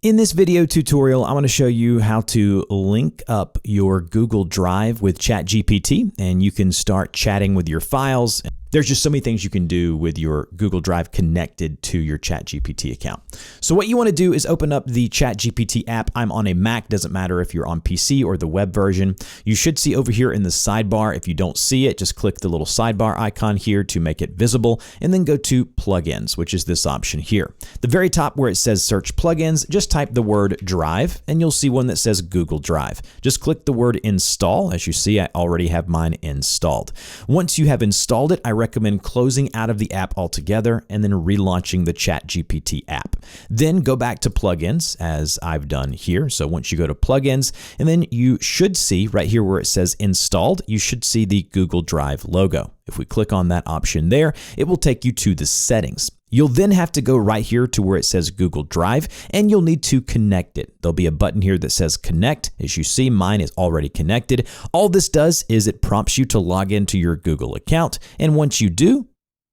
In this video tutorial, I want to show you how to link up your Google Drive with ChatGPT, and you can start chatting with your files. There's just so many things you can do with your Google Drive connected to your ChatGPT account. So what you want to do is open up the ChatGPT app. I'm on a Mac, doesn't matter if you're on PC or the web version. You should see over here in the sidebar. If you don't see it, just click the little sidebar icon here to make it visible, and then go to plugins, which is this option here. The very top where it says search plugins, just type the word Drive, and you'll see one that says Google Drive. Just click the word install. As you see, I already have mine installed. Once you have installed it, I recommend closing out of the app altogether and then relaunching the ChatGPT app. Then go back to plugins as I've done here. So once you go to plugins, and then you should see right here where it says installed, you should see the Google Drive logo. If we click on that option there, it will take you to the settings. You'll then have to go right here to where it says Google Drive, and you'll need to connect it. There'll be a button here that says connect. As you see, mine is already connected. All this does is it prompts you to log into your Google account, and once you do,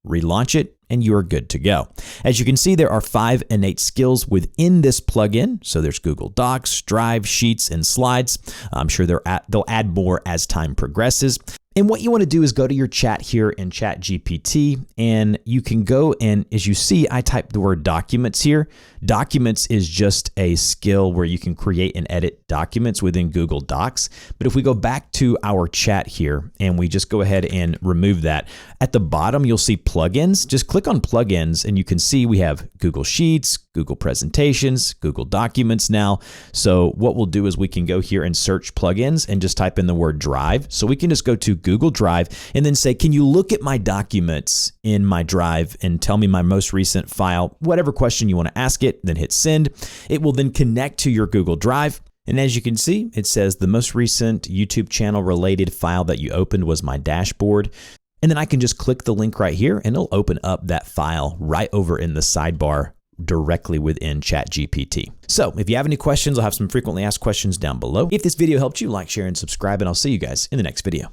relaunch it, and you are good to go. As you can see, there are 5 innate skills within this plugin. So there's Google Docs, Drive, Sheets, and Slides. I'm sure they'll add more as time progresses. And what you want to do is go to your chat here in ChatGPT, and you can go and, as you see, I typed the word documents here. Documents is just a skill where you can create and edit documents within Google Docs. But if we go back to our chat here and we just go ahead and remove that, at the bottom you'll see plugins. Just click on plugins and you can see we have Google Sheets, Google Presentations, Google Documents now. So what we'll do is we can go here and search plugins and just type in the word Drive. So we can just go to Google Drive and then say, can you look at my documents in my Drive and tell me my most recent file, whatever question you want to ask it, then hit send. It will then connect to your Google Drive. And as you can see, it says the most recent YouTube channel related file that you opened was my dashboard. And then I can just click the link right here and it'll open up that file right over in the sidebar directly within ChatGPT. So if you have any questions, I'll have some frequently asked questions down below. If this video helped you, like, share, and subscribe, and I'll see you guys in the next video.